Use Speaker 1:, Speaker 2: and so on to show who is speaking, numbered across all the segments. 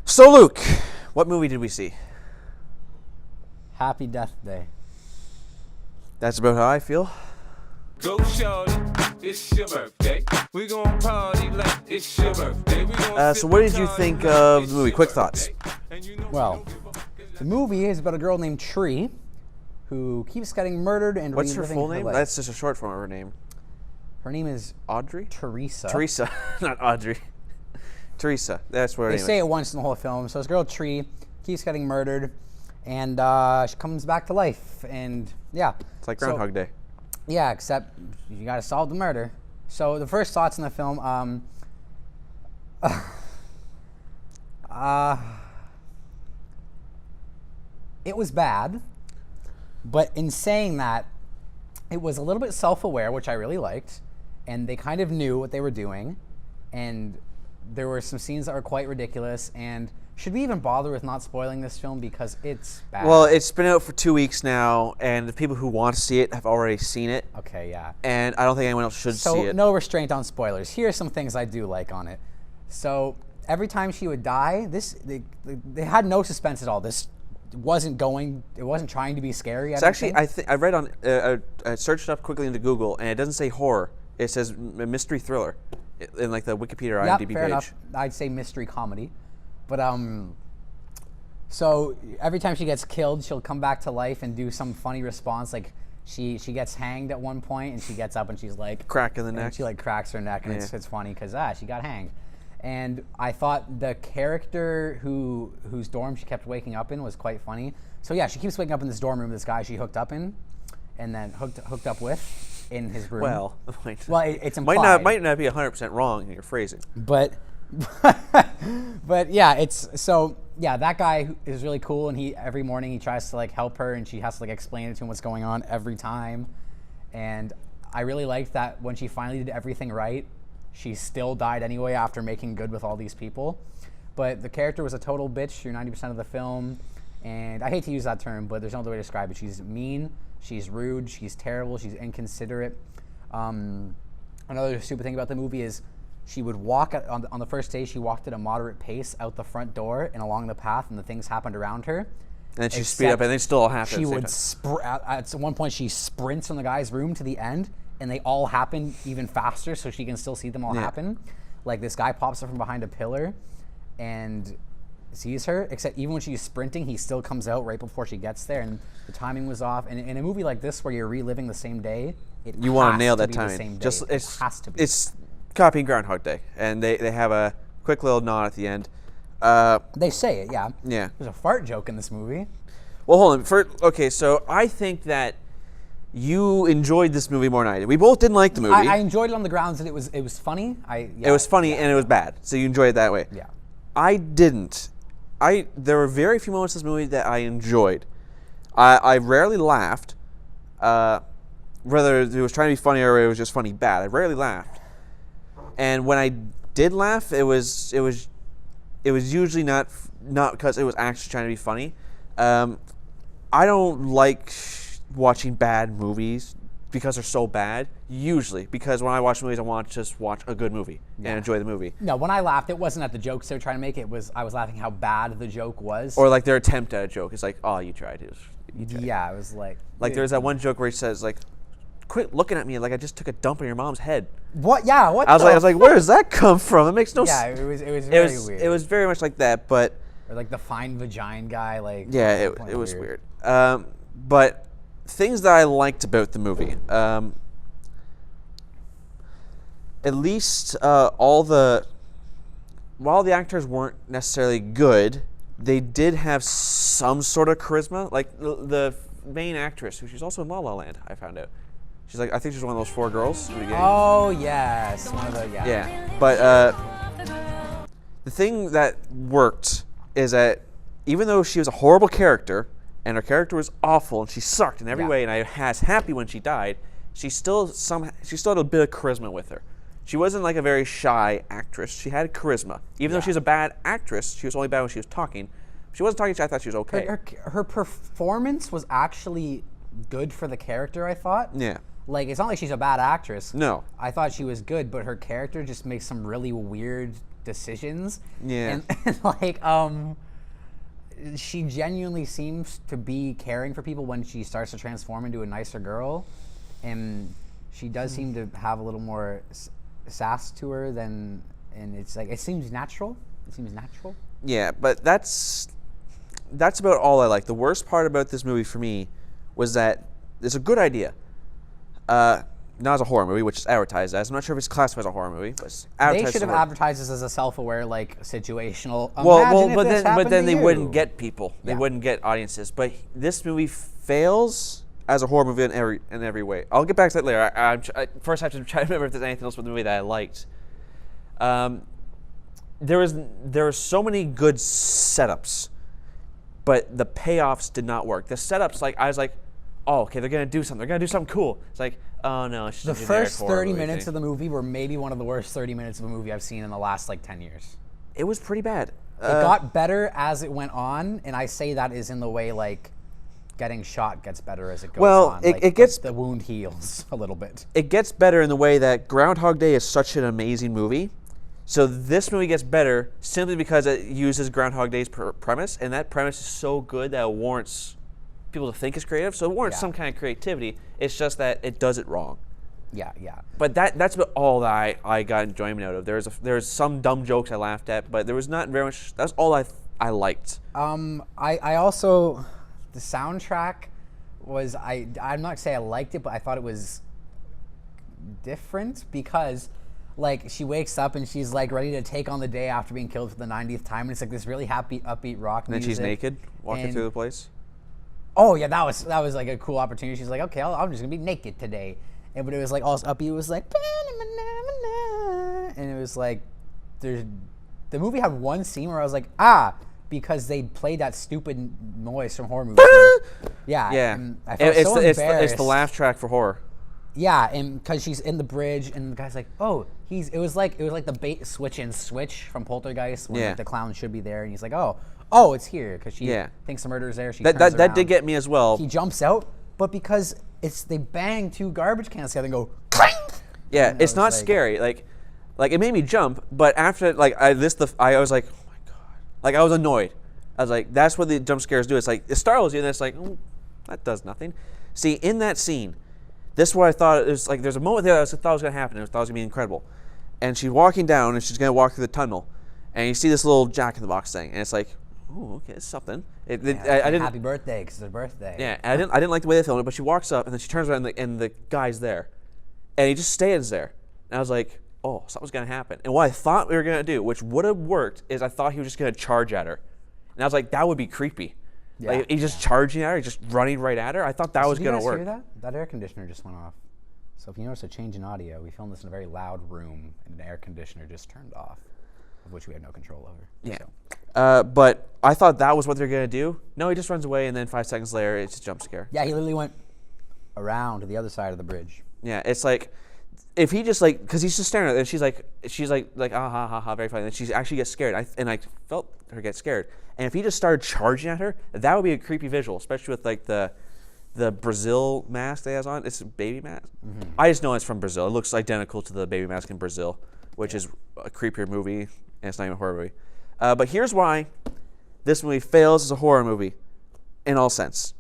Speaker 1: So, Luke, what movie did we see?
Speaker 2: Happy Death Day.
Speaker 1: That's about how I feel.
Speaker 3: Go shorty, it's your birthday. We gon' party like it's your birthday.
Speaker 1: So what did you think of the movie? Quick thoughts.
Speaker 2: Well, the movie is about a girl named Tree who keeps getting murdered and
Speaker 1: What's her
Speaker 2: reliving
Speaker 1: full name?
Speaker 2: life.
Speaker 1: That's just a short form of her name.
Speaker 2: Her name is
Speaker 1: Audrey?
Speaker 2: Teresa.
Speaker 1: Teresa, not Audrey. Teresa, that's what her
Speaker 2: They
Speaker 1: name
Speaker 2: say
Speaker 1: is.
Speaker 2: it once in the whole film. So this girl Tree keeps getting murdered, and she comes back to life. And yeah,
Speaker 1: It's like Groundhog Day.
Speaker 2: Yeah, except you got to solve the murder. So the first thoughts in the film, it was bad, but in saying that, it was a little bit self-aware, which I really liked, and they kind of knew what they were doing, and there were some scenes that were quite ridiculous. And should we even bother with not spoiling this film because it's bad?
Speaker 1: Well, it's been out for 2 weeks now, and the people who want to see it have already seen it.
Speaker 2: Okay, yeah.
Speaker 1: And I don't think anyone else should see it.
Speaker 2: So no restraint on spoilers. Here are some things I do like on it. So every time she would die, they had no suspense at all. This wasn't trying to be scary.
Speaker 1: It's actually, I read on, I searched up quickly into Google, and it doesn't say horror. It says mystery thriller in like the Wikipedia or IMDb
Speaker 2: fair
Speaker 1: page.
Speaker 2: enough. I'd say mystery comedy. But so every time she gets killed, she'll come back to life and do some funny response. Like she gets hanged at one point, and she gets up and she's like
Speaker 1: Crack in the neck.
Speaker 2: And she like cracks her neck, and
Speaker 1: Yeah.
Speaker 2: it's funny because she got hanged. And I thought the character whose dorm she kept waking up in was quite funny. So yeah, she keeps waking up in this dorm room with this guy she hooked up in, and then hooked up with in his room.
Speaker 1: Well,
Speaker 2: It's implied.
Speaker 1: might not be 100% wrong in your phrasing.
Speaker 2: But yeah, that guy is really cool, and every morning he tries to like help her, and she has to like explain it to him what's going on every time. And I really liked that when she finally did everything right, she still died anyway after making good with all these people. But the character was a total bitch through 90% of the film, and I hate to use that term, but there's no other way to describe it. She's mean, she's rude, she's terrible, she's inconsiderate. Another stupid thing about the movie is she would walk on the first day. She walked at a moderate pace out the front door and along the path, and the things happened around her.
Speaker 1: And then she speed up, and they still all happen.
Speaker 2: She would at one point she sprints from the guy's room to the end, and they all happen even faster, so she can still see them all happen. Like this guy pops up from behind a pillar, and sees her. Except even when she's sprinting, he still comes out right before she gets there, and the timing was off. And in a movie like this, where you're reliving the same day,
Speaker 1: you want to nail that
Speaker 2: timing.
Speaker 1: timing.
Speaker 2: It has to be.
Speaker 1: It's copying Groundhog Day, and they have a quick little nod at the end.
Speaker 2: They say it, yeah.
Speaker 1: Yeah.
Speaker 2: There's a fart joke in this movie.
Speaker 1: Well, hold on. Okay, so I think that you enjoyed this movie more than I did. We both didn't like the movie.
Speaker 2: I enjoyed it on the grounds that it was funny.
Speaker 1: It was funny and it was bad, so you enjoyed it that way.
Speaker 2: Yeah.
Speaker 1: I didn't. There were very few moments in this movie that I enjoyed. I rarely laughed, whether it was trying to be funny or it was just funny bad. I rarely laughed. And when I did laugh, it was usually not because it was actually trying to be funny. I don't like watching bad movies because they're so bad. Usually, because when I watch movies, I want to just watch a good movie and enjoy the movie.
Speaker 2: No, when I laughed, it wasn't at the jokes they were trying to make. I was laughing how bad the joke was.
Speaker 1: Or like their attempt at a joke. It's like, oh, you tried it.
Speaker 2: Yeah, it was like.
Speaker 1: Like there's that one joke where he says like, "Quit looking at me like I just took a dump on your mom's head."
Speaker 2: What? Yeah. What?
Speaker 1: I was like, where does that come from? It makes no sense.
Speaker 2: Yeah, it was very weird.
Speaker 1: It was very much like that, but.
Speaker 2: Or like the fine vagina guy, like.
Speaker 1: Yeah, it was weird. But things that I liked about the movie, at least while the actors weren't necessarily good, they did have some sort of charisma. Like the main actress, who she's also in La La Land, I found out. She's like, I think she's one of those 4 girls.
Speaker 2: Oh yes, one of the
Speaker 1: Yeah, but the thing that worked is that even though she was a horrible character, and her character was awful, and she sucked in every way, and I was happy when she died, she still had a bit of charisma with her. She wasn't like a very shy actress. She had charisma. Even though she was a bad actress, she was only bad when she was talking. If she wasn't talking, I thought she was okay.
Speaker 2: Her performance was actually good for the character, I thought.
Speaker 1: Yeah.
Speaker 2: Like, it's not like she's a bad actress.
Speaker 1: No.
Speaker 2: I thought she was good, but her character just makes some really weird decisions.
Speaker 1: Yeah.
Speaker 2: And like she genuinely seems to be caring for people when she starts to transform into a nicer girl, and she does seem to have a little more sass to her than, and it's like it seems natural. It seems natural.
Speaker 1: Yeah, but that's about all I like. The worst part about this movie for me was that it's a good idea. Not as a horror movie, which is advertised as. I'm not sure if it's classified as a horror movie, but it's advertised.
Speaker 2: They should
Speaker 1: as
Speaker 2: have advertised this as a self-aware, like situational.
Speaker 1: Well,
Speaker 2: Imagine
Speaker 1: but
Speaker 2: if this
Speaker 1: then
Speaker 2: happened
Speaker 1: they
Speaker 2: to
Speaker 1: wouldn't
Speaker 2: you.
Speaker 1: get people. They
Speaker 2: Yeah.
Speaker 1: wouldn't get audiences. But this movie fails as a horror movie in every way. I'll get back to that later. I first have to try to remember if there's anything else about the movie that I liked. There were so many good setups, but the payoffs did not work. The setups, like I was like, oh, okay, they're gonna do something. They're gonna do something cool. It's like, oh no, it's just
Speaker 2: The
Speaker 1: a generic
Speaker 2: first
Speaker 1: horror
Speaker 2: 30
Speaker 1: movie
Speaker 2: minutes
Speaker 1: thing.
Speaker 2: of the movie were maybe one of the worst 30 minutes of a movie I've seen in the last like 10 years.
Speaker 1: It was pretty bad.
Speaker 2: It got better as it went on, and I say that is in the way like getting shot gets better as it goes
Speaker 1: Well,
Speaker 2: on.
Speaker 1: it gets-
Speaker 2: the wound heals a little bit.
Speaker 1: It gets better in the way that Groundhog Day is such an amazing movie. So this movie gets better simply because it uses Groundhog Day's premise, and that premise is so good that it warrants people to think it's creative. So it warrants
Speaker 2: Yeah.
Speaker 1: some kind of creativity. It's just that it does it wrong.
Speaker 2: Yeah, yeah.
Speaker 1: But that's about all that I got enjoyment out of. There's some dumb jokes I laughed at, but there was not very much. That's all I liked.
Speaker 2: I also, the soundtrack was, I'm not saying I liked it, but I thought it was different because like she wakes up and she's like ready to take on the day after being killed for the 90th time, and it's like this really happy, upbeat rock
Speaker 1: And then
Speaker 2: music.
Speaker 1: she's naked walking
Speaker 2: and-
Speaker 1: through the place.
Speaker 2: Oh yeah, that was like a cool opportunity. She's like, okay, I'm just gonna be naked today, but it was like all upbeat. It was like, and it was like, the movie had one scene where I was like, because they played that stupid noise from horror movies. Yeah,
Speaker 1: Yeah,
Speaker 2: and I felt so
Speaker 1: it's
Speaker 2: embarrassed.
Speaker 1: the laugh track for horror.
Speaker 2: Yeah, and because she's in the bridge, and the guy's like, "Oh, it was like the bait switch and switch from Poltergeist when
Speaker 1: Yeah.
Speaker 2: like, the clown should be there, and he's like, oh, it's here because she
Speaker 1: Yeah.
Speaker 2: thinks the murderer's there. She
Speaker 1: That
Speaker 2: turns
Speaker 1: that did
Speaker 2: around.
Speaker 1: get me as well.
Speaker 2: He jumps out, but because they bang two garbage cans together and go clink.
Speaker 1: Yeah,
Speaker 2: And I
Speaker 1: it's
Speaker 2: was
Speaker 1: not
Speaker 2: like-
Speaker 1: scary. Like it made me jump, but after I was like, oh my god, like I was annoyed. I was like, that's what the jump scares do. It's like it startles you, and it's like, oh, that does nothing. See, in that scene, this is what I thought. It was like there's a moment there that I thought was gonna happen. I thought it was gonna be incredible. And she's walking down, and she's gonna walk through the tunnel, and you see this little Jack in the Box thing, and it's like, oh, okay, it's something. I didn't.
Speaker 2: Happy birthday because it's her birthday.
Speaker 1: Yeah, and I didn't like the way they filmed it, but she walks up and then she turns around and the guy's there, and he just stands there. And I was like, oh, something's gonna happen. And what I thought we were gonna do, which would have worked, is I thought he was just gonna charge at her, and I was like, that would be creepy.
Speaker 2: Yeah,
Speaker 1: Like he's just charging at her, just running right at her. I thought that was
Speaker 2: Did you
Speaker 1: gonna
Speaker 2: guys
Speaker 1: work.
Speaker 2: hear that? That air conditioner just went off. So if you notice a change in audio, we filmed this in a very loud room, and the air conditioner just turned off, of which we had no control over.
Speaker 1: Yeah.
Speaker 2: So.
Speaker 1: But I thought that was what they're gonna do. No, he just runs away, and then 5 seconds later, it's a jump scare.
Speaker 2: Yeah, he literally went around to the other side of the bridge.
Speaker 1: Yeah, it's like if he just like because he's just staring at her and she's like ah ha ha ha very funny and she actually gets scared. I felt her get scared. And if he just started charging at her, that would be a creepy visual, especially with like the Brazil mask that he has on. It's a baby mask.
Speaker 2: Mm-hmm.
Speaker 1: I just know it's from Brazil. It looks identical to the baby mask in Brazil, which is a creepier movie and it's not even a horror movie. But here's why this movie fails as a horror movie in all sense.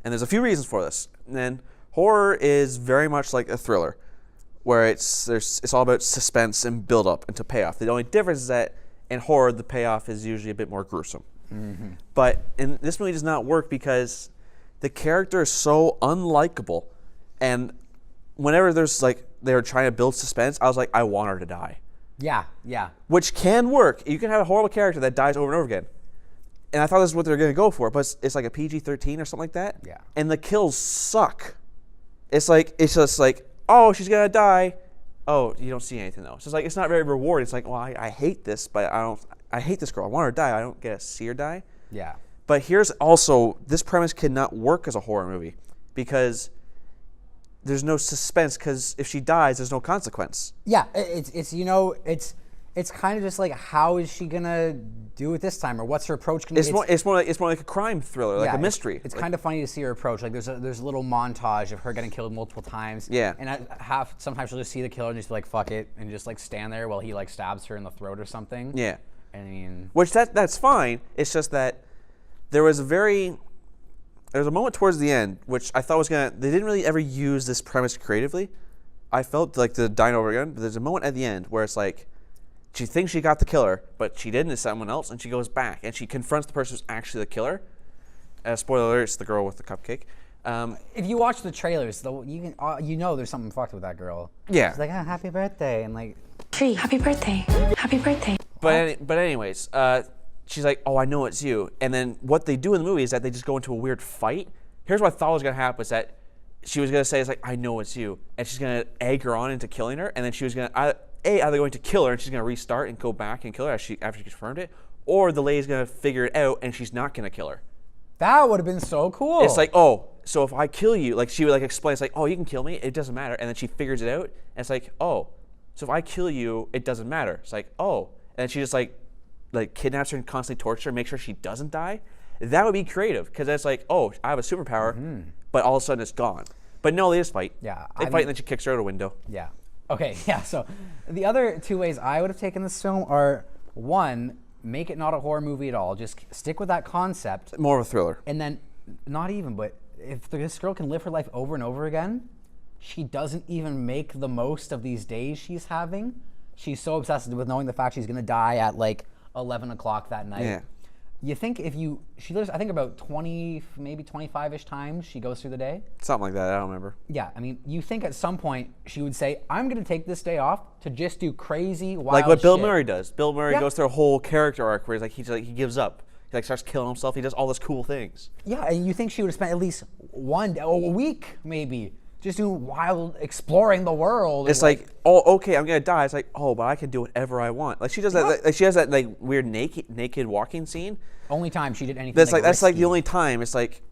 Speaker 1: And there's a few reasons for this. And then horror is very much like a thriller, where it's all about suspense and build up into payoff. The only difference is that in horror, the payoff is usually a bit more gruesome. Mm-hmm. But in this movie does not work because the character is so unlikable, and whenever they're trying to build suspense, I was like, I want her to die.
Speaker 2: Yeah, yeah.
Speaker 1: Which can work. You can have a horrible character that dies over and over again. And I thought this is what they're going to go for, but it's like a PG-13 or something like that.
Speaker 2: Yeah.
Speaker 1: And the kills suck. It's just like, oh, she's going to die. Oh, you don't see anything though. So it's like it's not very rewarding. It's like, well, I hate this, but I hate this girl. I want her to die. I don't get to see her die.
Speaker 2: Yeah.
Speaker 1: But here's also, this premise cannot work as a horror movie because there's no suspense, because if she dies, there's no consequence.
Speaker 2: Yeah, it's It's kind of just like, how is she gonna do it this time, or what's her approach gonna be?
Speaker 1: It's more like a crime thriller, like a mystery.
Speaker 2: It's kind of funny to see her approach. Like there's a little montage of her getting killed multiple times.
Speaker 1: Yeah.
Speaker 2: And sometimes she'll just see the killer and just be like, fuck it, and just like stand there while he like stabs her in the throat or something.
Speaker 1: Yeah.
Speaker 2: I mean,
Speaker 1: which that's fine. It's just that there was a moment towards the end which I thought they didn't really ever use this premise creatively. I felt like the dying over again, but there's a moment at the end where it's like she thinks she got the killer, but she didn't. It's someone else, and she goes back and she confronts the person who's actually the killer. Spoiler alert: it's the girl with the cupcake.
Speaker 2: if you watch the trailers, though, you know there's something fucked with that girl.
Speaker 1: Yeah.
Speaker 2: She's like, happy birthday, and like,
Speaker 4: Tree, happy birthday, happy birthday.
Speaker 1: But anyways, she's like, oh, I know it's you. And then what they do in the movie is that they just go into a weird fight. Here's what I thought was gonna happen: is that she was gonna say, "It's like I know it's you," and she's gonna egg her on into killing her, and then she was gonna either going to kill her and she's gonna restart and go back and kill her after she confirmed it, or the lady's gonna figure it out and she's not gonna kill her.
Speaker 2: that would have been so cool.
Speaker 1: It's like, oh, so if I kill you, like she would like explain, it's like, oh, you can kill me, it doesn't matter, and then she figures it out, and it's like, oh, so if I kill you, it doesn't matter. It's like, oh, and she just like kidnaps her and constantly tortures her, make sure she doesn't die. That would be creative, because that's like, oh, I have a superpower, but all of a sudden it's gone. But no, they just fight.
Speaker 2: Yeah,
Speaker 1: They fight and then she kicks her out a window.
Speaker 2: Yeah. Okay, yeah, so the other two ways I would have taken this film are, one, make it not a horror movie at all. Just stick with that concept.
Speaker 1: More of a thriller.
Speaker 2: And then, not even, but if this girl can live her life over and over again, she doesn't even make the most of these days she's having. She's so obsessed with knowing the fact she's going to die at like 11 o'clock that night.
Speaker 1: Yeah.
Speaker 2: You think she lives, I think about 20, maybe 25-ish times she goes through the day.
Speaker 1: Something like that, I don't remember.
Speaker 2: Yeah, I mean, you think at some point she would say, I'm going to take this day off to just do crazy, wild
Speaker 1: Like what Bill
Speaker 2: shit."
Speaker 1: Murray does. Bill Murray
Speaker 2: Yeah.
Speaker 1: goes through a whole character arc where he gives up. He like starts killing himself. He does all these cool things.
Speaker 2: Yeah, and you think she would have spent at least a week, maybe, just doing wild, exploring the world.
Speaker 1: It's like, oh, okay, I'm gonna die. It's like, oh, but I can do whatever I want. Like she does that. Like she has that like weird naked walking scene.
Speaker 2: only time she did anything.
Speaker 1: That's like the
Speaker 2: risky.
Speaker 1: only time. It's like,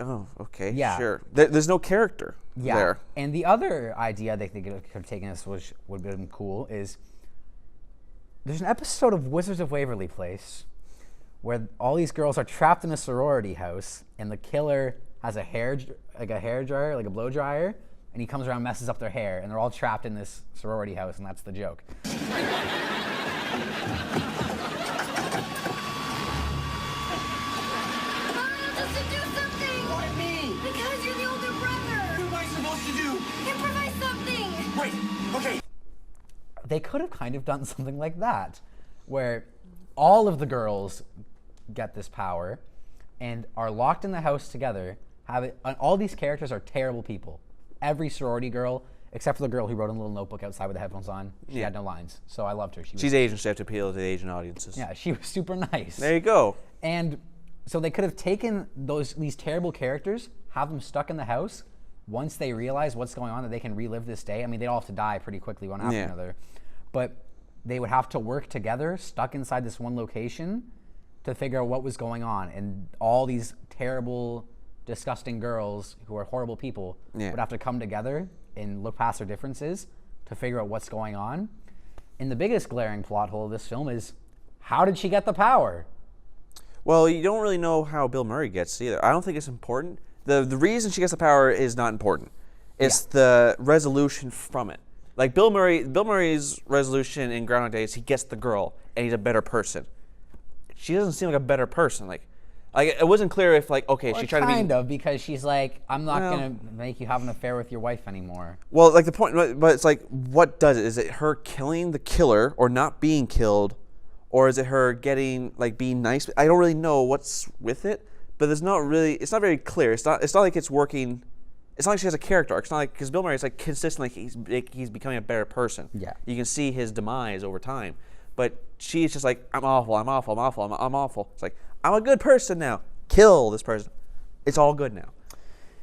Speaker 1: oh, okay,
Speaker 2: Yeah.
Speaker 1: sure. There's no character there.
Speaker 2: And the other idea they think it could have taken us, which would have been cool, is there's an episode of Wizards of Waverly Place where all these girls are trapped in a sorority house, and the killer has a hair dryer, like a blow dryer, and he comes around and messes up their hair, and they're all trapped in this sorority house, and that's the joke. They could have kind of done something like that, where all of the girls get this power and are locked in the house together. And all these characters are terrible people. Every sorority girl, except for the girl who wrote in a little notebook outside with the headphones on, she had no lines. So I loved her.
Speaker 1: She's Asian, so you have to appeal to the Asian audiences.
Speaker 2: Yeah, she was super nice.
Speaker 1: There you go.
Speaker 2: And so they could have taken these terrible characters, have them stuck in the house. Once they realize what's going on, that they can relive this day. I mean, they'd all have to die pretty quickly one after another. But they would have to work together, stuck inside this one location, to figure out what was going on. And all these terrible, disgusting girls who are horrible people would have to come together and look past their differences to figure out what's going on. And the biggest glaring plot hole of this film is, how did she get the power?
Speaker 1: Well, you don't really know how Bill Murray gets it either. I don't think it's important. The reason she gets the power is not important. It's the resolution from it. Like Bill Murray's resolution in Groundhog Day is he gets the girl and he's a better person. She doesn't seem like a better person. Like it wasn't clear if like, okay, she tried to be
Speaker 2: kind of, because she's like, I'm not gonna make you have an affair with your wife anymore.
Speaker 1: Well, like the point, but it's like, what does it? Is it her killing the killer or not being killed, or is it her getting like being nice? I don't really know what's with it, but it's not very clear. It's not like it's working. It's not like she has a character arc. It's not like, because Bill Murray is like consistently he's becoming a better person.
Speaker 2: Yeah.
Speaker 1: You can see his demise over time, but she's just like, I'm awful. I'm awful. It's like, I'm a good person now. Kill this person. It's all good now.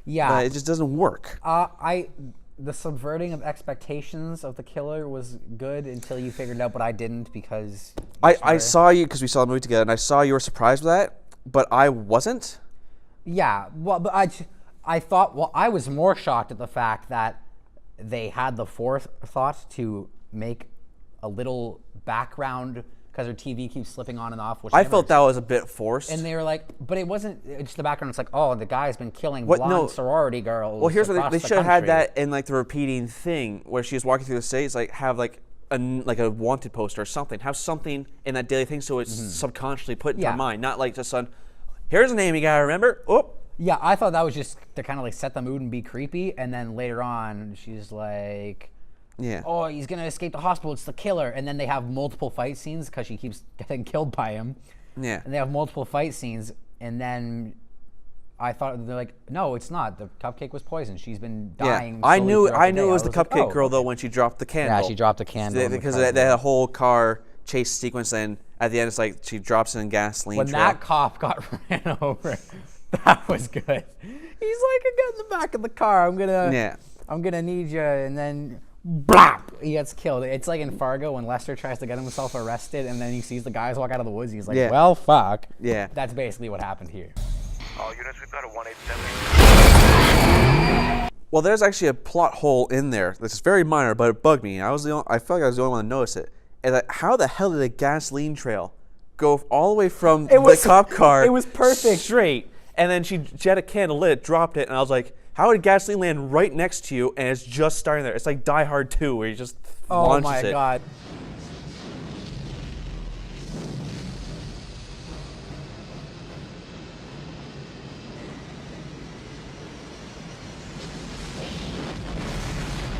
Speaker 2: Yeah.
Speaker 1: But it just doesn't work.
Speaker 2: The subverting of expectations of the killer was good until you figured it out, but I didn't, because
Speaker 1: I saw you, because we saw the movie together, and I saw you were surprised with that, but I wasn't.
Speaker 2: Yeah, well, but I thought, well, I was more shocked at the fact that they had the forethought to make a little background because her TV keeps slipping on and off. Which
Speaker 1: I felt that was a bit forced.
Speaker 2: And they were like, but it wasn't. It's the background. It's like, oh, the guy's been killing
Speaker 1: What?
Speaker 2: blonde
Speaker 1: No.
Speaker 2: sorority girls.
Speaker 1: Well, here's what
Speaker 2: across
Speaker 1: they
Speaker 2: the
Speaker 1: should have had
Speaker 2: country.
Speaker 1: that in like the repeating thing where she was walking through the states, like have like a wanted poster or something. Have something in that daily thing so it's subconsciously put into
Speaker 2: Yeah.
Speaker 1: her mind, not like just on. Here's a name you gotta remember. Oh.
Speaker 2: Yeah, I thought that was just to kind of like set the mood and be creepy, and then later on, she's like,
Speaker 1: Yeah.
Speaker 2: "Oh, he's gonna escape the hospital. It's the killer." And then they have multiple fight scenes because she keeps getting killed by him.
Speaker 1: Yeah.
Speaker 2: And they have multiple fight scenes, and then I thought they're like, "No, it's not. The cupcake was poisoned. She's been dying."
Speaker 1: I
Speaker 2: slowly
Speaker 1: knew
Speaker 2: throughout the day."
Speaker 1: it was the
Speaker 2: like,
Speaker 1: cupcake
Speaker 2: "Oh,
Speaker 1: girl though
Speaker 2: okay."
Speaker 1: when she dropped the candle.
Speaker 2: Yeah, she dropped a candle. in the
Speaker 1: because
Speaker 2: car.
Speaker 1: they had a whole car chase sequence, and at the end it's like she drops it in gasoline.
Speaker 2: When
Speaker 1: trail.
Speaker 2: that cop got ran over, that was good. He's like, "I got in the back of the car. I'm gonna need you," and then blah, he gets killed. It's like in Fargo when Lester tries to get himself arrested, and then he sees the guys walk out of the woods. He's like,
Speaker 1: Yeah.
Speaker 2: "Well, fuck."
Speaker 1: Yeah.
Speaker 2: That's basically what happened here.
Speaker 5: All units, we've got a 187.
Speaker 1: Well, there's actually a plot hole in there that's very minor, but it bugged me. I felt like I was the only one to notice it. And like, how the hell did a gasoline trail go all the way from the cop car?
Speaker 2: it was perfect.
Speaker 1: Straight. And then she had a candle lit, dropped it, and I was like, how did gasoline land right next to you and it's just starting there? It's like Die Hard 2 where he just
Speaker 2: Oh
Speaker 1: launches
Speaker 2: my
Speaker 1: it.
Speaker 2: god.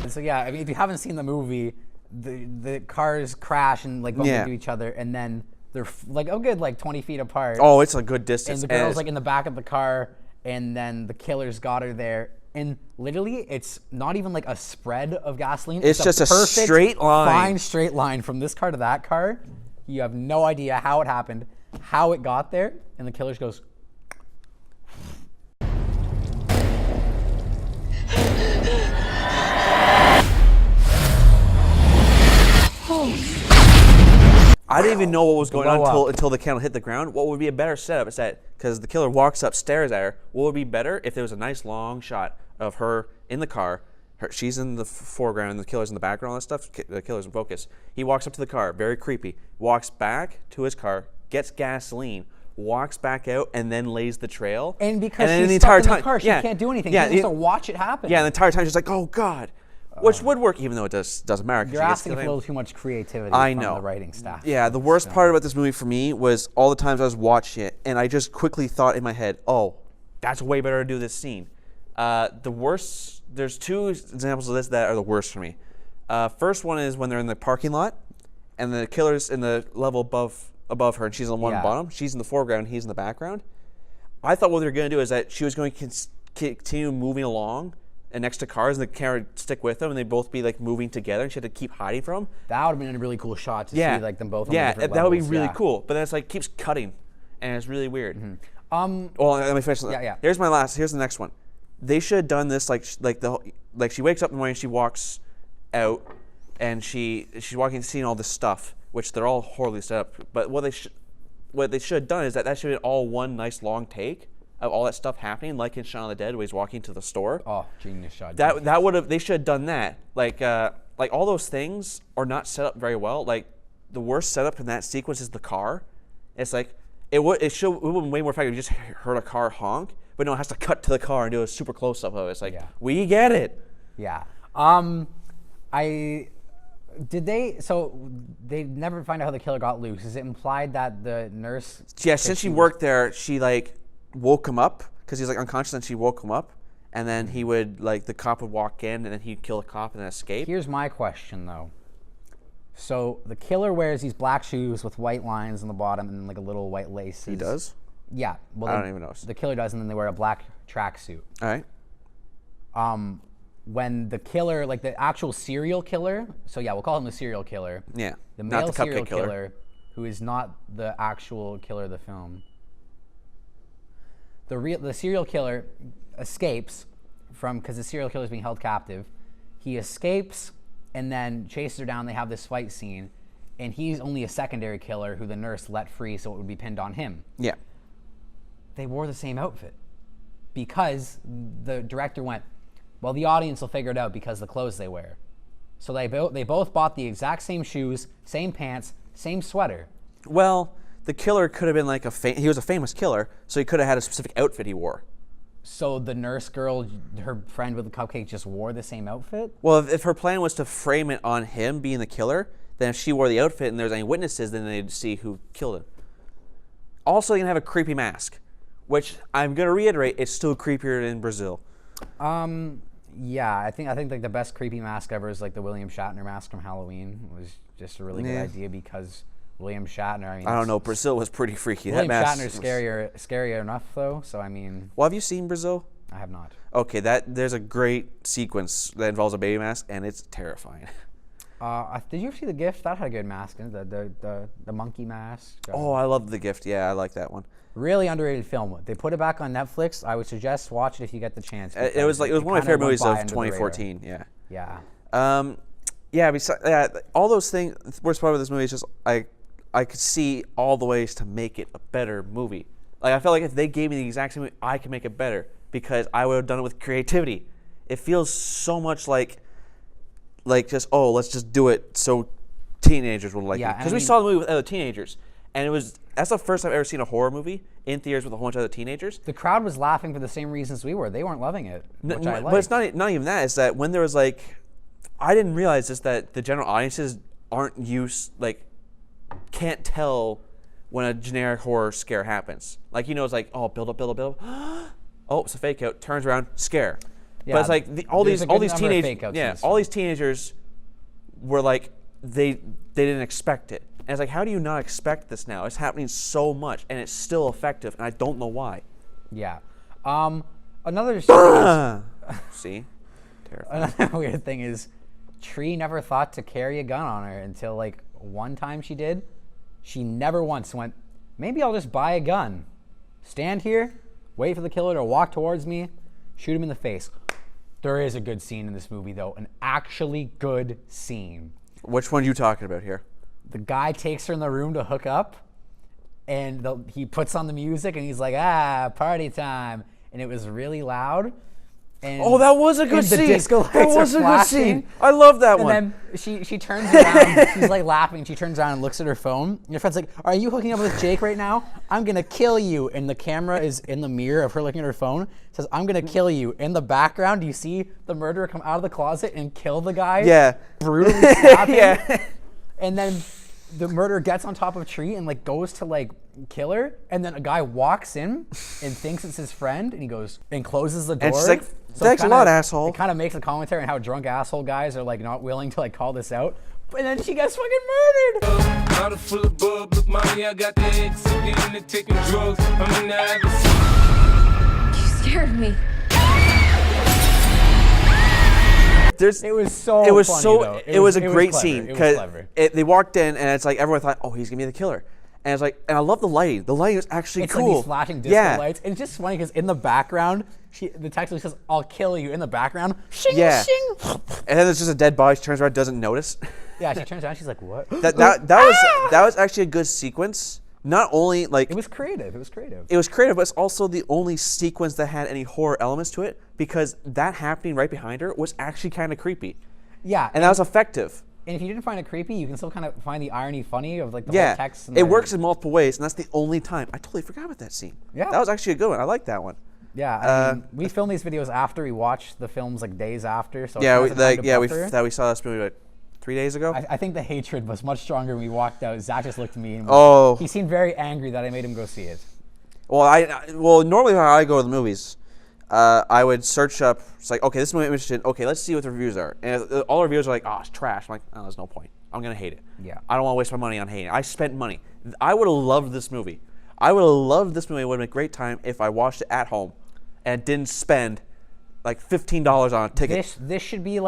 Speaker 2: So yeah, I mean, if you haven't seen the movie, the cars crash and like bump
Speaker 1: Yeah.
Speaker 2: into each other, and then they're like a good like 20 feet apart.
Speaker 1: Oh, it's a good
Speaker 2: and
Speaker 1: distance.
Speaker 2: the girl's like in the back of the car, and then the killer's got her there. And literally, it's not even like a spread of gasoline.
Speaker 1: It's just a
Speaker 2: perfect,
Speaker 1: straight line.
Speaker 2: fine straight line from this car to that car. You have no idea how it happened, how it got there, and the killer just goes.
Speaker 1: I didn't even know what was going on
Speaker 2: Blow up.
Speaker 1: until the candle hit the ground. What would be a better setup is that because the killer walks upstairs at her, what would be better if there was a nice long shot of her in the car. She's in the foreground and the killer's in the background, all that stuff. The killer's in focus. He walks up to the car, very creepy, walks back to his car, gets gasoline, walks back out, and then lays the trail.
Speaker 2: And because
Speaker 1: then
Speaker 2: she's stuck in the car, she can't do anything.
Speaker 1: Yeah,
Speaker 2: she has to watch it happen.
Speaker 1: Yeah, and the entire time she's like, oh, God. Which would work, even though it doesn't matter. 'cause
Speaker 2: You're
Speaker 1: she gets
Speaker 2: asking for a
Speaker 1: killed.
Speaker 2: little too much creativity
Speaker 1: I
Speaker 2: from
Speaker 1: know.
Speaker 2: the writing staff.
Speaker 1: Yeah, the worst part about this movie for me was all the times I was watching it, and I just quickly thought in my head, oh, that's way better to do this scene. The worst, there's two examples of this that are the worst for me. First one is when they're in the parking lot, and the killer's in the level above her, and she's on one
Speaker 2: Yeah.
Speaker 1: bottom. She's in the foreground, he's in the background. I thought what they were going to do is that she was going to continue moving along and next to cars, and the camera would stick with them, and they'd both be like moving together, and she had to keep hiding from them.
Speaker 2: That would have been a really cool shot to
Speaker 1: Yeah,
Speaker 2: see like them both on
Speaker 1: yeah,
Speaker 2: different
Speaker 1: that would be
Speaker 2: levels,
Speaker 1: really
Speaker 2: yeah.
Speaker 1: cool. But then it's like keeps cutting, and it's really weird.
Speaker 2: Well,
Speaker 1: let me finish.
Speaker 2: Yeah.
Speaker 1: Here's the next one. They should have done this like she wakes up in the morning, she walks out, and she's walking, seeing all this stuff, which they're all horribly set up. But what they should have done is that should have been all one nice long take of all that stuff happening, like in Shaun of the Dead, where he's walking to the store.
Speaker 2: Oh, genius shot.
Speaker 1: That would have, they should have done that. Like all those things are not set up very well. Like the worst setup in that sequence is the car. It's like it would have been way more effective if you just heard a car honk, but no, it has to cut to the car and do a super close up of it. It's like,
Speaker 2: Yeah.
Speaker 1: we get it.
Speaker 2: Yeah. So they never find out how the killer got loose. Is it implied that the nurse?
Speaker 1: Yeah, since she worked there, she like woke him up because he was like unconscious, and she woke him up, and then he would the cop would walk in, and then he'd kill the cop and then escape.
Speaker 2: Here's my question though. So the killer wears these black shoes with white lines on the bottom and like a little white laces.
Speaker 1: He does?
Speaker 2: Yeah. Well,
Speaker 1: I don't even know.
Speaker 2: The killer does, and then they wear a black tracksuit.
Speaker 1: All right.
Speaker 2: When the killer, like the actual serial killer, so yeah, we'll call him the serial killer.
Speaker 1: Yeah.
Speaker 2: The
Speaker 1: Not
Speaker 2: male
Speaker 1: the cupcake
Speaker 2: serial
Speaker 1: killer.
Speaker 2: killer, who is not the actual killer of the film. The serial killer escapes because the serial killer is being held captive. He escapes and then chases her down. They have this fight scene, and he's only a secondary killer who the nurse let free, so it would be pinned on him.
Speaker 1: Yeah.
Speaker 2: They wore the same outfit because the director went, well, the audience will figure it out because of the clothes they wear. So they both bought the exact same shoes, same pants, Same sweater.
Speaker 1: Well, the killer could have been like he was a famous killer, so he could have had a specific outfit he wore.
Speaker 2: So the nurse girl, her friend with the cupcake, just wore the same outfit?
Speaker 1: Well, if her plan was to frame it on him being the killer, then if she wore the outfit and there's any witnesses, then they'd see who killed him. Also, you're going to have a creepy mask, which I'm going to reiterate, it's still creepier in Brazil.
Speaker 2: Yeah, I think like the best creepy mask ever is like the William Shatner mask from Halloween. It was just a really good idea because William Shatner, I mean...
Speaker 1: I don't know, Brazil was pretty freaky.
Speaker 2: William
Speaker 1: that mask
Speaker 2: Shatner's scarier enough, though, so I mean...
Speaker 1: Well, have you seen Brazil?
Speaker 2: I have not.
Speaker 1: Okay, there's a great sequence that involves a baby mask, and it's terrifying.
Speaker 2: Did you ever see The Gift? That had a good mask, didn't it? The monkey mask.
Speaker 1: Oh, I love The Gift. Yeah, I like that one.
Speaker 2: Really underrated film. They put it back on Netflix. I would suggest watch it if you get the chance.
Speaker 1: It was one of my favorite movies of
Speaker 2: under the radar.
Speaker 1: 2014. Yeah.
Speaker 2: Yeah.
Speaker 1: Yeah. All those things. The worst part of this movie is just I could see all the ways to make it a better movie. Like I felt like if they gave me the exact same movie, I could make it better because I would have done it with creativity. It feels so much like just let's just do it so teenagers will like it. Because we saw the movie with other teenagers, and that's the first time I've ever seen a horror movie in theaters with a whole bunch of other teenagers.
Speaker 2: The crowd was laughing for the same reasons we were. They weren't loving it, which I liked.
Speaker 1: But it's not even that. It's that when there was I didn't realize this, that the general audiences aren't can't tell when a generic horror scare happens. Like, it's like, oh, build up. Oh, it's a fake out. Turns around, scare.
Speaker 2: Yeah,
Speaker 1: but it's like all these teenagers were like they didn't expect it. And it's like, how do you not expect this now? It's happening so much, and it's still effective, and I don't know why.
Speaker 2: Yeah. Another
Speaker 1: See? Terrifying.
Speaker 2: Another weird thing is Tree never thought to carry a gun on her until one time she did. She never once went, maybe I'll just buy a gun. Stand here, wait for the killer to walk towards me, shoot him in the face. There is a good scene in this movie, though. An actually good scene.
Speaker 1: Which one are you talking about here?
Speaker 2: The guy takes her in the room to hook up, and he puts on the music, and he's like, party time. And it was really loud. And
Speaker 1: that was a good scene. That was a good scene. I love that one.
Speaker 2: And then she turns around. She's laughing. She turns around and looks at her phone. And her friend's like, "Are you hooking up with Jake right now? I'm gonna kill you." And the camera is in the mirror of her looking at her phone. It says, "I'm gonna kill you." In the background, you see the murderer come out of the closet and kill the guy.
Speaker 1: Yeah.
Speaker 2: Brutally stab him.
Speaker 1: Yeah.
Speaker 2: And then the murderer gets on top of a tree and goes to kill her, and then a guy walks in and thinks it's his friend, and he goes and closes the door.
Speaker 1: And she's like, "Thanks a lot, asshole."
Speaker 2: It kind of makes a commentary on how drunk asshole guys are not willing to call this out. And then she gets fucking murdered.
Speaker 3: Bottle full of bub, look, mommy, I got the ex again and taking drugs. I'm in the habit.
Speaker 4: You scared me.
Speaker 2: It was so funny, though.
Speaker 1: It was a great scene
Speaker 2: because
Speaker 1: they walked in and it's like everyone thought, oh, he's gonna be the killer, and it's like, and I love the lighting. The lighting is actually
Speaker 2: it's
Speaker 1: cool.
Speaker 2: Like these flashing disco lights. And it's just funny because in the background, the text says, "I'll kill you." In the background, shing, shing.
Speaker 1: And then there's just a dead body. She turns around, doesn't notice.
Speaker 2: Yeah, she turns around. She's like, "What?"
Speaker 1: That was actually a good sequence. Not only it
Speaker 2: was creative. It was creative.
Speaker 1: It was creative, but it's also the only sequence that had any horror elements to it because that happening right behind her was actually kind of creepy.
Speaker 2: Yeah,
Speaker 1: and that was effective.
Speaker 2: And if you didn't find it creepy, you can still kind of find the irony funny of the whole text.
Speaker 1: It works in multiple ways, and that's the only time. I totally forgot about that scene.
Speaker 2: Yeah,
Speaker 1: that was actually a good one. I like that one.
Speaker 2: Yeah, I mean, we filmed these videos after we watched the films days after. So
Speaker 1: we saw this movie 3 days ago.
Speaker 2: I think the hatred was much stronger when we walked out. Zach just looked at me and he seemed very angry that I made him go see it.
Speaker 1: Well, normally when I go to the movies, I would search up. It's like, okay, this movie I'm interested in. Okay, let's see what the reviews are. And all the reviews are like, oh, it's trash. I'm like, oh, there's no point. I'm gonna hate it.
Speaker 2: Yeah.
Speaker 1: I don't want to waste my money on hating it. I spent money. I would have loved this movie. I would have loved this movie. It would have been a great time if I watched it at home and didn't spend $15 on a ticket.
Speaker 2: This should be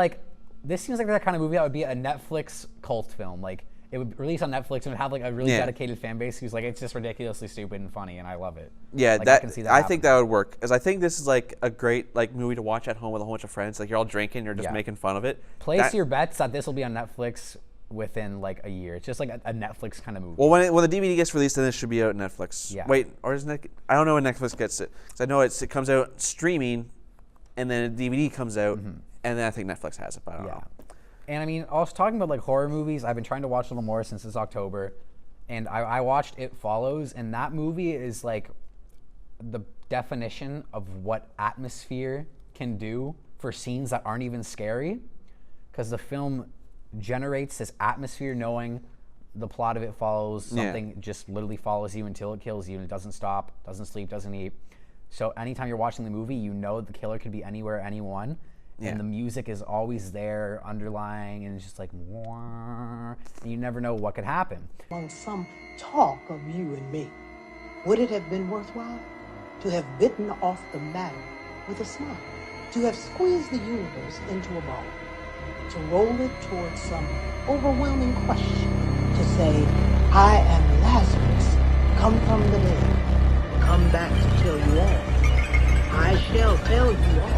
Speaker 2: this seems like that kind of movie that would be a Netflix cult film. It would release on Netflix and would have a really dedicated fan base who's it's just ridiculously stupid and funny, and I love it.
Speaker 1: Yeah,
Speaker 2: I can see that.
Speaker 1: I think that would work because I think this is a great movie to watch at home with a whole bunch of friends. You're all drinking, you're just making fun of it.
Speaker 2: Place your bets that this will be on Netflix within a year. It's just a Netflix kind of movie.
Speaker 1: Well, when the DVD gets released, then it should be out on Netflix.
Speaker 2: Yeah.
Speaker 1: Wait, or isn't it? I don't know when Netflix gets it because I know it comes out streaming, and then a DVD comes out, and then I think Netflix has it. But I don't know.
Speaker 2: And I mean, I was talking about like horror movies. I've been trying to watch a little more since this October, and I watched It Follows, and that movie is like the definition of what atmosphere can do for scenes that aren't even scary, because the film generates this atmosphere knowing the plot of It Follows. Something just literally follows you until it kills you, and it doesn't stop, doesn't sleep, doesn't eat. So anytime you're watching the movie, you know the killer could be anywhere, anyone. And the music is always there, underlying, and it's just like, and you never know what could happen.
Speaker 6: On some talk of you and me, would it have been worthwhile to have bitten off the matter with a smile, to have squeezed the universe into a ball, to roll it towards some overwhelming question, to say, I am Lazarus, come from the dead, come back to tell you all. I shall tell you all.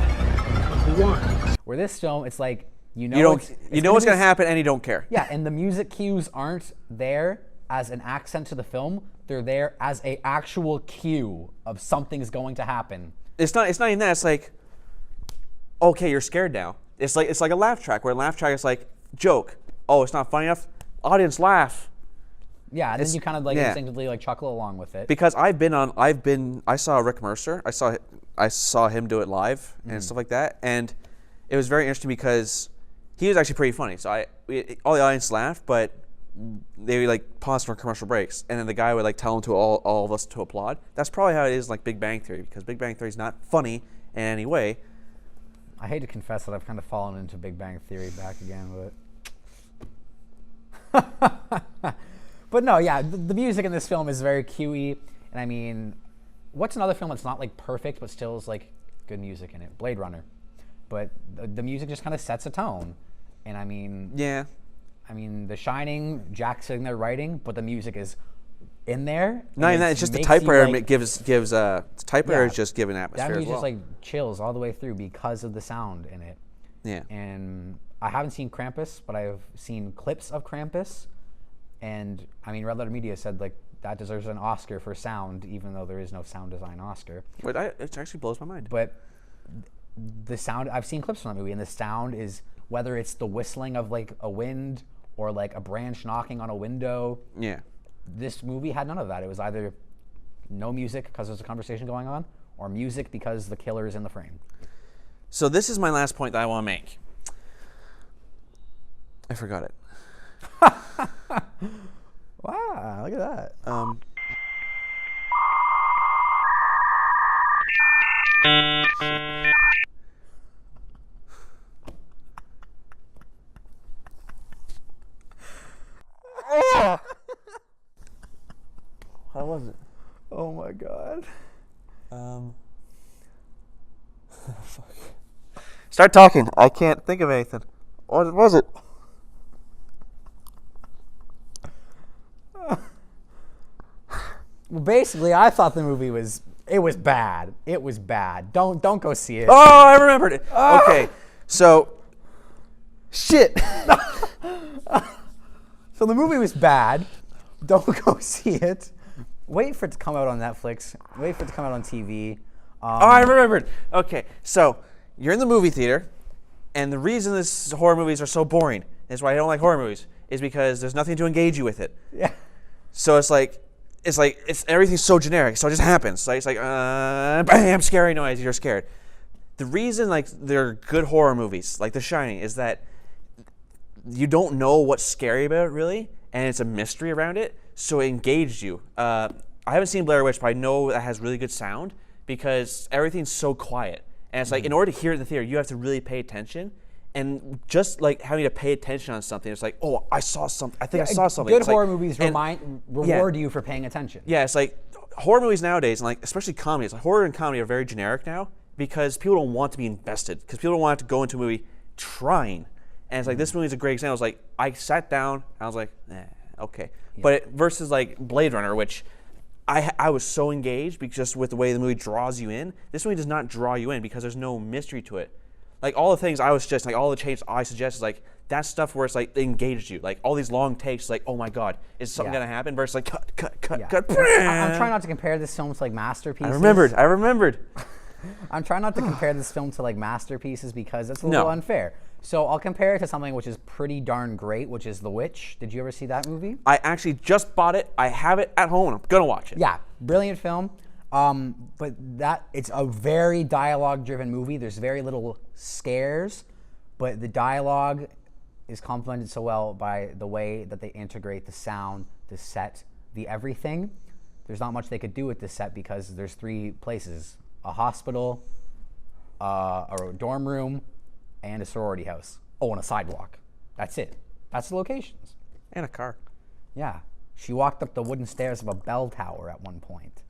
Speaker 6: One.
Speaker 2: Where this film, it's like, you know
Speaker 1: what's going to happen and you don't care.
Speaker 2: Yeah, and the music cues aren't there as an accent to the film. They're there as a actual cue of something's going to happen.
Speaker 1: It's not even that. It's like, okay, you're scared now. It's like a laugh track, where a laugh track is like, joke. Oh, it's not funny enough. Audience laugh.
Speaker 2: Yeah, and then you kind of like instinctively like chuckle along with it.
Speaker 1: Because I saw Rick Mercer. I saw him do it live and stuff like that, and it was very interesting because he was actually pretty funny. So all the audience laughed, but they would like pause for commercial breaks, and then the guy would like tell them to all of us to applaud. That's probably how it is like Big Bang Theory, because Big Bang Theory is not funny in any way.
Speaker 2: I hate to confess that I've kind of fallen into Big Bang Theory back again, but but no, yeah, the music in this film is very cuey, and I mean, what's another film that's not like perfect but still is like good music in it? Blade Runner. But the music just kind of sets a tone. And I mean, The Shining, Jack's sitting there writing, but the music is in there.
Speaker 1: Not even that, it's just the typewriter gives typewriter is just giving atmosphere.
Speaker 2: That
Speaker 1: music
Speaker 2: just like chills all the way through because of the sound in it.
Speaker 1: Yeah.
Speaker 2: And I haven't seen Krampus, but I've seen clips of Krampus. And I mean, Red Letter Media said like that deserves an Oscar for sound, even though there is no sound design Oscar.
Speaker 1: But it actually blows my mind.
Speaker 2: But the sound, I've seen clips from that movie, and the sound is, whether it's the whistling of like a wind or like a branch knocking on a window.
Speaker 1: Yeah.
Speaker 2: This movie had none of that. It was either no music because there's a conversation going on, or music because the killer is in the frame.
Speaker 1: So this is my last point that I want to make. I forgot it.
Speaker 2: Wow, look at that.
Speaker 1: How was it?
Speaker 2: Oh my god.
Speaker 1: Fuck. Start talking. I can't think of anything. What was it?
Speaker 2: Well, basically, I thought the movie was bad. It was bad. Don't go see it.
Speaker 1: Oh, I remembered it. Okay, so shit.
Speaker 2: So the movie was bad. Don't go see it. Wait for it to come out on Netflix. Wait for it to come out on TV.
Speaker 1: I remembered. Okay, so you're in the movie theater, and the reason this horror movies are so boring is why I don't like horror movies is because there's nothing to engage you with it.
Speaker 2: Yeah.
Speaker 1: So it's everything's so generic, so it just happens. Like it's like bam, scary noise, you're scared. The reason like they're good horror movies, like The Shining, is that you don't know what's scary about it really, and it's a mystery around it, so it engaged you. I haven't seen Blair Witch, but I know that has really good sound because everything's so quiet. And it's like in order to hear it in the theater, you have to really pay attention. And just like having to pay attention on something, it's like, oh, I saw something. I think I saw something.
Speaker 2: Good
Speaker 1: It's
Speaker 2: horror
Speaker 1: like,
Speaker 2: movies
Speaker 1: and-
Speaker 2: reward you for paying attention.
Speaker 1: Yeah, it's like horror movies nowadays, and like especially comedies. Like horror and comedy are very generic now because people don't want to be invested. Because people don't want to go into a movie trying. And it's like this movie is a great example. It's like I sat down, and I was like, okay. Yeah. But versus like Blade Runner, which I was so engaged because just with the way the movie draws you in. This movie does not draw you in because there's no mystery to it. Like all the things I was suggesting, like all the changes I suggest is like that stuff where it's like they engaged you. Like all these long takes, like oh my god, is something gonna happen? Versus like cut.
Speaker 2: I'm trying not to compare this film to like masterpieces.
Speaker 1: I remembered.
Speaker 2: I'm trying not to compare this film to like masterpieces because that's a little unfair. So I'll compare it to something which is pretty darn great, which is The Witch. Did you ever see that movie?
Speaker 1: I actually just bought it. I have it at home, and I'm gonna watch it.
Speaker 2: Yeah, brilliant film. But it's a very dialogue-driven movie. There's very little scares, but the dialogue is complemented so well by the way that they integrate the sound, the set, the everything. There's not much they could do with this set because there's 3 places: a hospital, a dorm room, and a sorority house. Oh, and a sidewalk. That's it. That's the locations.
Speaker 1: And a car.
Speaker 2: Yeah. She walked up the wooden stairs of a bell tower at one point.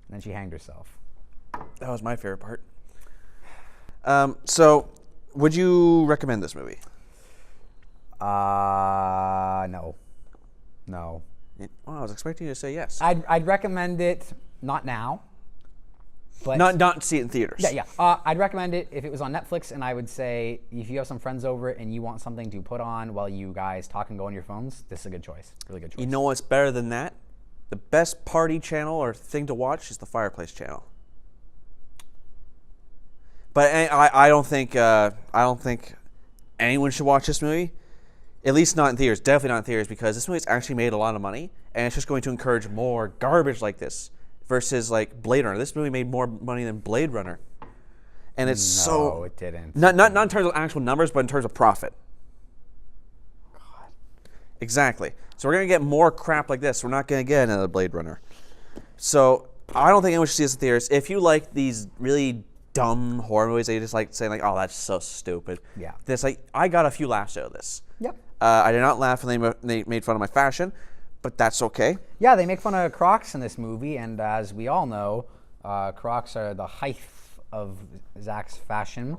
Speaker 2: And then she hanged herself.
Speaker 1: That was my favorite part. So, would you recommend this movie?
Speaker 2: No.
Speaker 1: Well, I was expecting you to say yes.
Speaker 2: I'd recommend it, not now. But
Speaker 1: Not see it in theaters.
Speaker 2: Yeah. I'd recommend it if it was on Netflix, and I would say if you have some friends over and you want something to put on while you guys talk and go on your phones, this is a good choice. Really good choice.
Speaker 1: You know what's better than that? The best party channel or thing to watch is the Fireplace channel. But I don't think anyone should watch this movie. At least not in theaters. Definitely not in theaters, because this movie's actually made a lot of money, and it's just going to encourage more garbage like this versus like Blade Runner. This movie made more money than Blade Runner, and it's
Speaker 2: No, it didn't.
Speaker 1: Not in terms of actual numbers, but in terms of profit. God. Exactly. So we're gonna get more crap like this. We're not gonna get another Blade Runner. So I don't think anyone should see this in theaters. If you like these really dumb horror movies that you just like saying like, oh, that's so stupid.
Speaker 2: Yeah.
Speaker 1: This I got a few laughs out of this.
Speaker 2: Yep.
Speaker 1: I did not laugh when they made fun of my fashion, but that's okay.
Speaker 2: Yeah, they make fun of Crocs in this movie, and as we all know, Crocs are the height of Zack's fashion.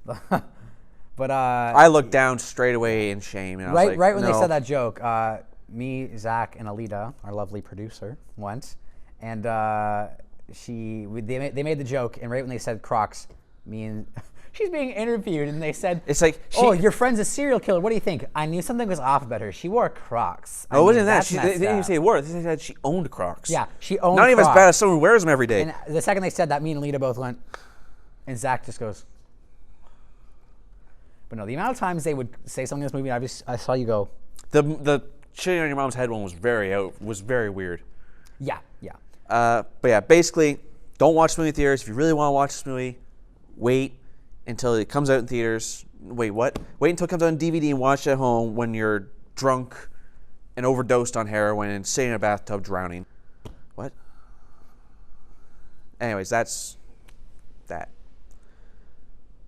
Speaker 2: But
Speaker 1: I looked down straight away in shame. And I was like,
Speaker 2: right when they
Speaker 1: no.
Speaker 2: said that joke, me, Zack, and Elida, our lovely producer, went, and they made the joke, and right when they said Crocs, me and she's being interviewed, and they said,
Speaker 1: It's like,
Speaker 2: "Oh, your friend's a serial killer. What do you think?" I knew something was off about her. She wore Crocs.
Speaker 1: Oh, it wasn't that.
Speaker 2: That's
Speaker 1: They
Speaker 2: messed
Speaker 1: didn't even
Speaker 2: up.
Speaker 1: say a word. They said she owned Crocs.
Speaker 2: Yeah, she owned
Speaker 1: Not even as
Speaker 2: Crocs.
Speaker 1: bad as someone who wears them every day.
Speaker 2: And the second they said that, me and Lita both went, and Zack just goes. But no, the amount of times they would say something in this movie, I saw you go.
Speaker 1: The shitting on your mom's head one was very weird.
Speaker 2: Yeah.
Speaker 1: But yeah, basically, don't watch the movie in theaters. If you really want to watch this movie, wait until it comes out in theaters. Wait, what? Wait until it comes out on DVD and watch it at home when you're drunk and overdosed on heroin and sitting in a bathtub drowning. What? Anyways, that's that.